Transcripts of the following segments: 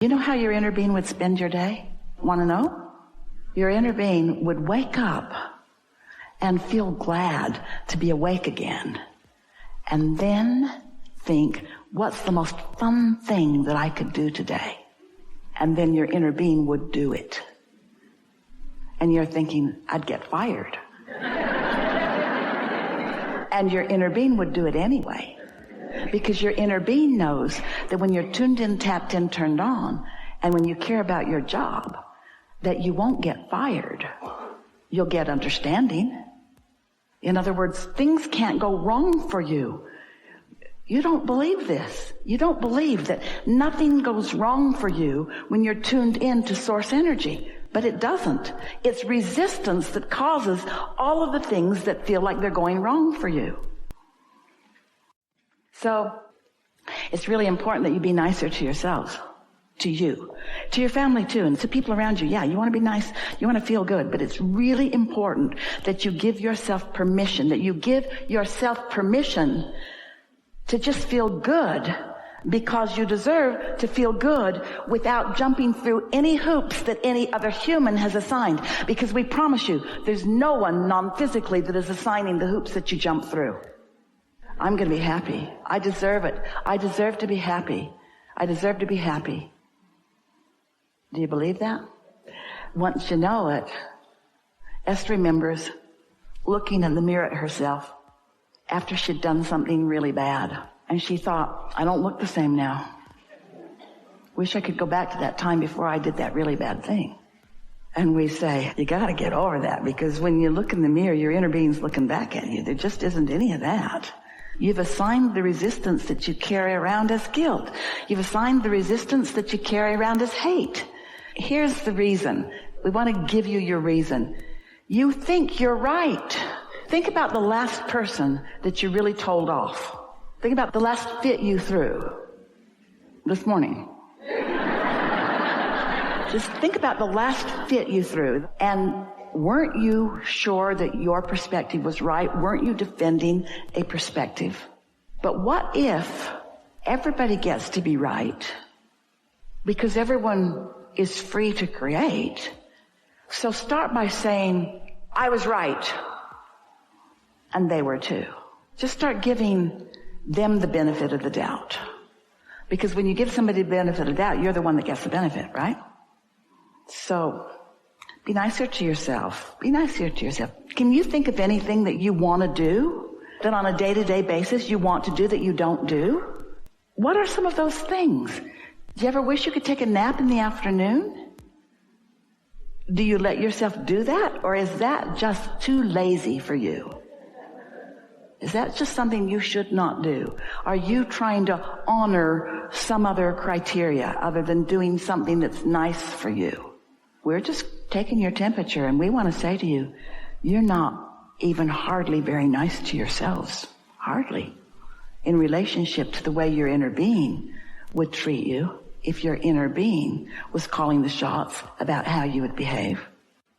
You know how your inner being would spend your day? Want to know? Your inner being would wake up and feel glad to be awake again. And then think, what's the most fun thing that I could do today? And then your inner being would do it. And you're thinking, I'd get fired. And your inner being would do it anyway. Because your inner being knows that when you're tuned in, tapped in, turned on, and when you care about your job, that you won't get fired. You'll get understanding. In other words, things can't go wrong for you. You don't believe this. You don't believe that nothing goes wrong for you when you're tuned in to source energy. But it doesn't. It's resistance that causes all of the things that feel like they're going wrong for you. So it's really important that you be nicer to yourselves, to you, to your family too, and to people around you. Yeah, you want to be nice, you want to feel good, but it's really important that you give yourself permission, to just feel good, because you deserve to feel good without jumping through any hoops that any other human has assigned. Because we promise you, there's no one non-physically that is assigning the hoops that you jump through. I'm going to be happy. I deserve it. I deserve to be happy. I deserve to be happy. Do you believe that? Once you know it, Esther remembers looking in the mirror at herself after she'd done something really bad. And she thought, I don't look the same now. Wish I could go back to that time before I did that really bad thing. And we say, you got to get over that, because when you look in the mirror, your inner being's looking back at you. There just isn't any of that. You've assigned the resistance that you carry around as guilt. You've assigned the resistance that you carry around as hate. Here's the reason. We want to give you your reason. You think you're right. Think about the last person that you really told off. Think about the last fit you threw this morning. Just think about the last fit you threw. And weren't you sure that your perspective was right? Weren't you defending a perspective? But what if everybody gets to be right? Because everyone is free to create. So start by saying, I was right. And they were too. Just start giving them the benefit of the doubt. Because when you give somebody the benefit of the doubt, you're the one that gets the benefit, right? So be nicer to yourself. Be nicer to yourself. Can you think of anything that you want to do, that on a day-to-day basis you want to do that you don't do? What are some of those things? Do you ever wish you could take a nap in the afternoon? Do you let yourself do that? Or is that just too lazy for you? Is that just something you should not do? Are you trying to honor some other criteria other than doing something that's nice for you? We're just taking your temperature, and we want to say to you, you're not even hardly very nice to yourselves. Hardly. In relationship to the way your inner being would treat you if your inner being was calling the shots about how you would behave.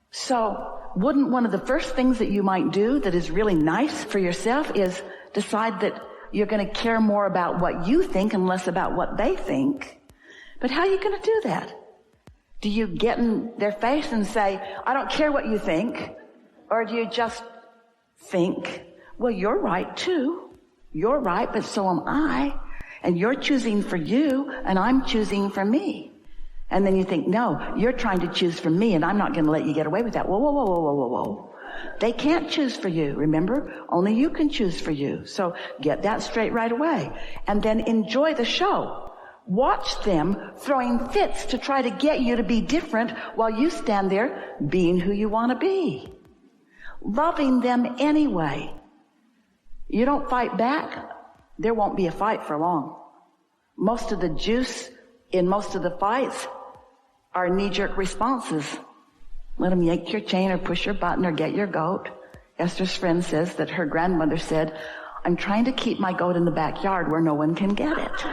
So wouldn't one of the first things that you might do that is really nice for yourself is decide that you're going to care more about what you think and less about what they think? But how are you going to do that? Do you get in their face and say, I don't care what you think? Or do you just think, well, you're right too. You're right, but so am I. And you're choosing for you, and I'm choosing for me. And then you think, no, you're trying to choose for me, and I'm not going to let you get away with that. Whoa, whoa, whoa, whoa, whoa, whoa, whoa. They can't choose for you, remember? Only you can choose for you. So get that straight right away. And then enjoy the show. Watch them throwing fits to try to get you to be different while you stand there being who you want to be. Loving them anyway. You don't fight back, there won't be a fight for long. Most of the juice in most of the fights are knee-jerk responses. Let them yank your chain or push your button or get your goat. Esther's friend says that her grandmother said, I'm trying to keep my goat in the backyard where no one can get it.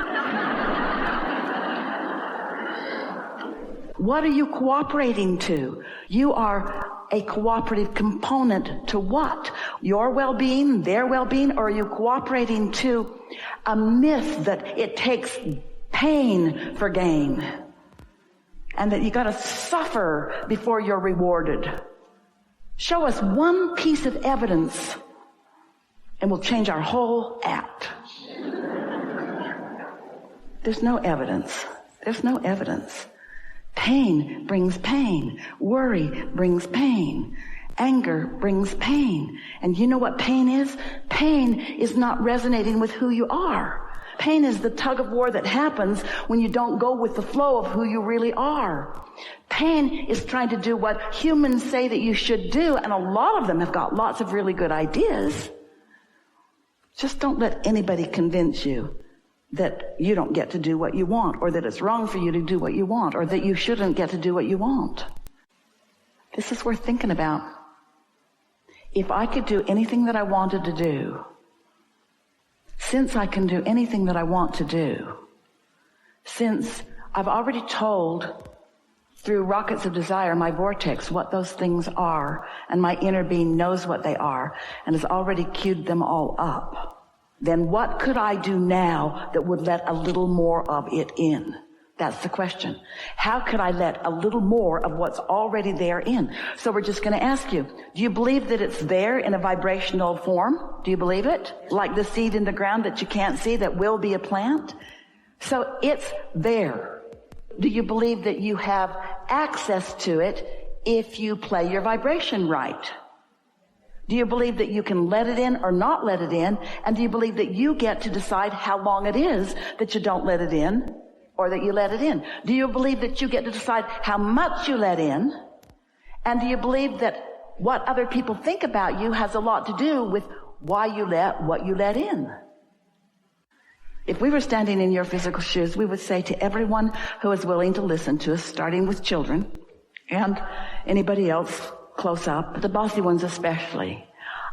What are you cooperating to? You are a cooperative component to what? Your well-being, their well-being, or are you cooperating to a myth that it takes pain for gain? and that you got to suffer before you're rewarded. Show us one piece of evidence and we'll change our whole act. There's no evidence. There's no evidence. Pain brings pain. Worry brings pain. Anger brings pain. And you know what pain is? Pain is not resonating with who you are. Pain is the tug of war that happens when you don't go with the flow of who you really are. Pain is trying to do what humans say that you should do, and a lot of them have got lots of really good ideas. Just don't let anybody convince you that you don't get to do what you want, or that it's wrong for you to do what you want, or that you shouldn't get to do what you want. This is worth thinking about. If I could do anything that I wanted to do, since I can do anything that I want to do, since I've already told through rockets of desire, my vortex, what those things are, and my inner being knows what they are, and has already queued them all up, then what could I do now that would let a little more of it in? That's the question. How could I let a little more of what's already there in? So we're just going to ask you, do you believe that it's there in a vibrational form? Do you believe it? Like the seed in the ground that you can't see that will be a plant? So it's there. Do you believe that you have access to it if you play your vibration right? Do you believe that you can let it in or not let it in? And do you believe that you get to decide how long it is that you don't let it in or that you let it in? Do you believe that you get to decide how much you let in? And do you believe that what other people think about you has a lot to do with why you let what you let in? If we were standing in your physical shoes, we would say to everyone who is willing to listen to us, starting with children and anybody else close up, the bossy ones especially,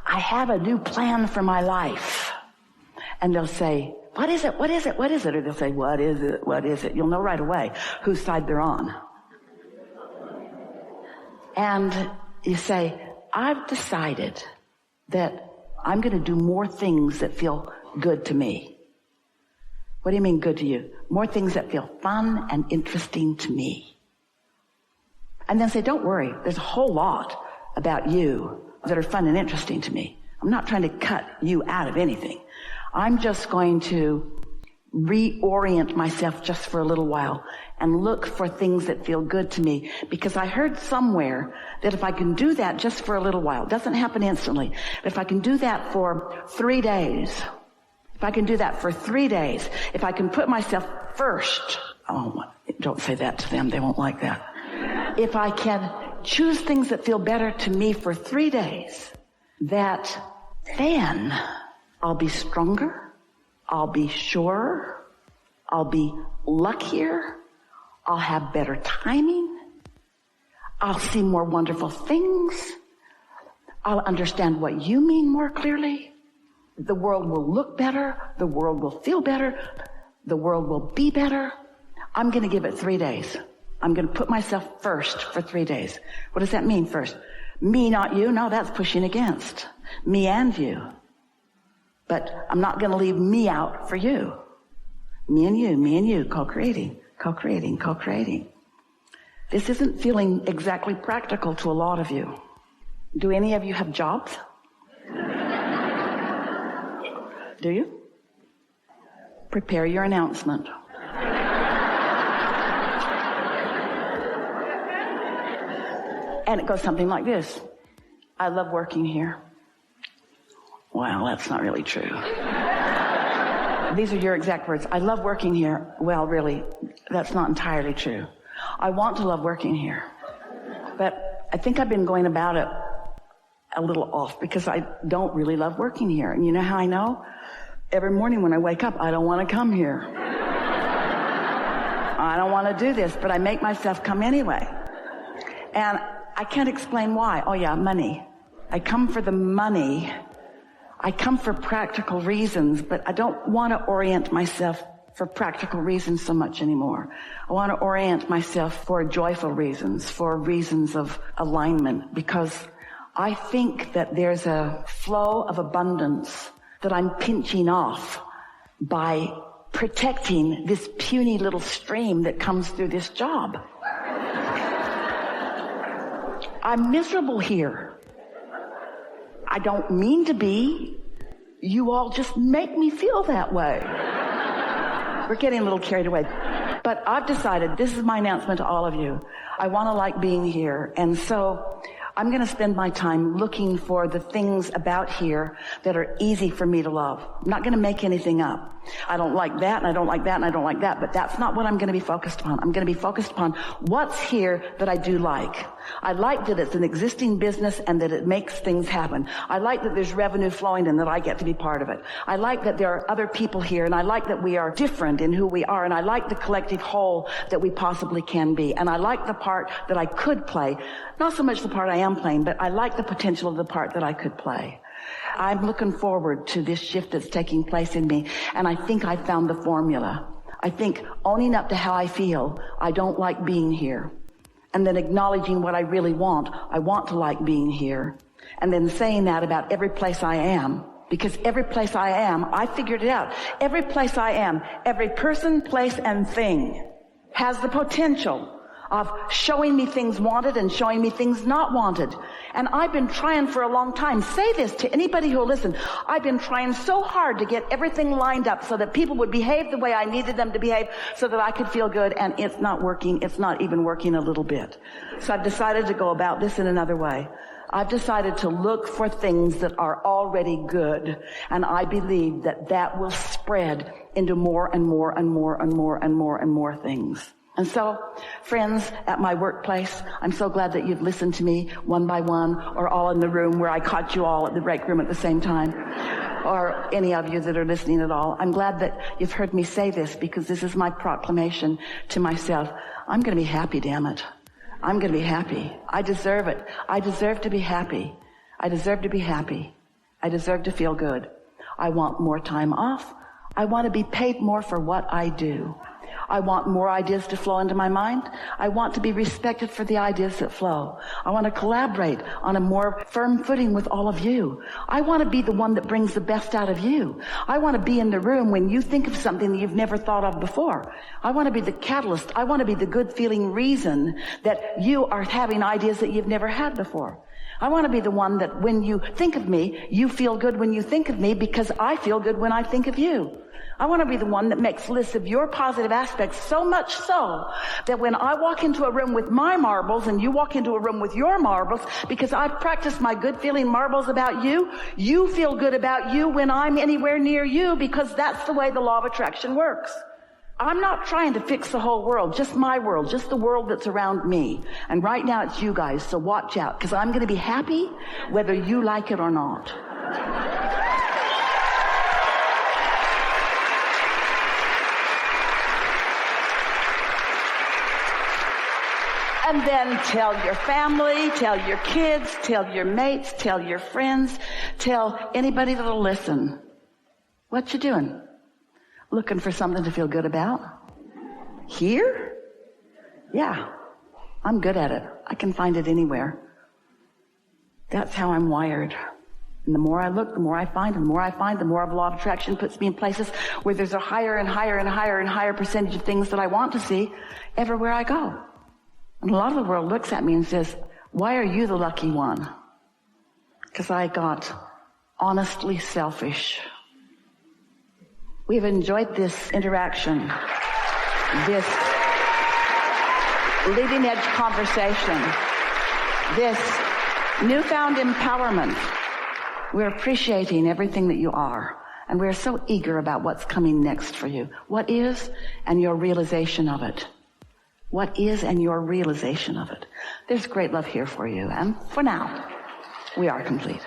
I have a new plan for my life. And they'll say, what is it? What is it? What is it? Or they'll say, what is it? What is it? You'll know right away whose side they're on. And you say, I've decided that I'm going to do more things that feel good to me. What do you mean good to you? More things that feel fun and interesting to me. And then say, don't worry, there's a whole lot about you that are fun and interesting to me. I'm not trying to cut you out of anything. I'm just going to reorient myself just for a little while and look for things that feel good to me. Because I heard somewhere that if I can do that just for a little while, it doesn't happen instantly, but if I can do that for 3 days, if I can do that for 3 days, if I can put myself first, oh, don't say that to them, they won't like that. If I can choose things that feel better to me for 3 days, that then I'll be stronger, I'll be surer, I'll be luckier, I'll have better timing, I'll see more wonderful things, I'll understand what you mean more clearly, the world will look better, the world will feel better, the world will be better. I'm going to give it 3 days. I'm going to put myself first for 3 days. What does that mean first? Me, not you? No, that's pushing against. Me and you. But I'm not going to leave me out for you. Me and you, co-creating, co-creating, co-creating. This isn't feeling exactly practical to a lot of you. Do any of you have jobs? Do you? Prepare your announcement. And it goes something like this. I love working here. Well, that's not really true. These are your exact words. I love working here. Well, really, that's not entirely true. I want to love working here. But I think I've been going about it a little off because I don't really love working here. And you know how I know? Every morning when I wake up, I don't want to come here. I don't want to do this, but I make myself come anyway. And I can't explain why. Oh yeah, money. I come for the money. I come for practical reasons, but I don't want to orient myself for practical reasons so much anymore. I want to orient myself for joyful reasons, for reasons of alignment, because I think that there's a flow of abundance that I'm pinching off by protecting this puny little stream that comes through this job. I'm miserable here. I don't mean to be. You all just make me feel that way. We're getting a little carried away. But I've decided, this is my announcement to all of you. I want to like being here. And so I'm going to spend my time looking for the things about here that are easy for me to love. I'm not going to make anything up. I don't like that, and I don't like that, and I don't like that, but that's not what I'm going to be focused upon. I'm going to be focused upon what's here that I do like. I like that it's an existing business and that it makes things happen. I like that there's revenue flowing and that I get to be part of it. I like that there are other people here, and I like that we are different in who we are, and I like the collective whole that we possibly can be. And I like the part that I could play. Not so much the part I am playing, but I like the potential of the part that I could play. I'm looking forward to this shift that's taking place in me, and I think I found the formula. I think owning up to how I feel, I don't like being here, and then acknowledging what I really want. I want to like being here, and then saying that about every place I am, because every place I am, I figured it out. Every place I am, every person, place, and thing has the potential of showing me things wanted and showing me things not wanted. And I've been trying for a long time. Say this to anybody who will listen. I've been trying so hard to get everything lined up so that people would behave the way I needed them to behave so that I could feel good, and it's not working. It's not even working a little bit. So I've decided to go about this in another way. I've decided to look for things that are already good, and I believe that that will spread into more and more and more and more and more and more things. And so, friends at my workplace, I'm so glad that you've listened to me one by one, or all in the room where I caught you all at the break room at the same time, or any of you that are listening at all. I'm glad that you've heard me say this, because this is my proclamation to myself. I'm going to be happy, damn it. I'm going to be happy. I deserve it. I deserve to be happy. I deserve to be happy. I deserve to feel good. I want more time off. I want to be paid more for what I do. I want more ideas to flow into my mind. I want to be respected for the ideas that flow. I want to collaborate on a more firm footing with all of you. I want to be the one that brings the best out of you. I want to be in the room when you think of something that you've never thought of before. I want to be the catalyst. I want to be the good feeling reason that you are having ideas that you've never had before. I want to be the one that when you think of me, you feel good when you think of me, because I feel good when I think of you. I want to be the one that makes lists of your positive aspects, so much so that when I walk into a room with my marbles and you walk into a room with your marbles, because I've practiced my good feeling marbles about you, you feel good about you when I'm anywhere near you, because that's the way the law of attraction works. I'm not trying to fix the whole world, just my world, just the world that's around me. And right now it's you guys, so watch out, because I'm going to be happy whether you like it or not. And then tell your family, tell your kids, tell your mates, tell your friends, tell anybody that'll listen. What you doing? Looking for something to feel good about? Here? Yeah, I'm good at it. I can find it anywhere. That's how I'm wired. And the more I look, the more I find, and the more I find, the more the law of attraction puts me in places where there's a higher and higher and higher and higher percentage of things that I want to see everywhere I go. And a lot of the world looks at me and says, why are you the lucky one? Because I got honestly selfish. We've enjoyed this interaction, this leading edge conversation, this newfound empowerment. We're appreciating everything that you are, and we're so eager about what's coming next for you. What is, and your realization of it. What is, and your realization of it. There's great love here for you, and for now, we are complete.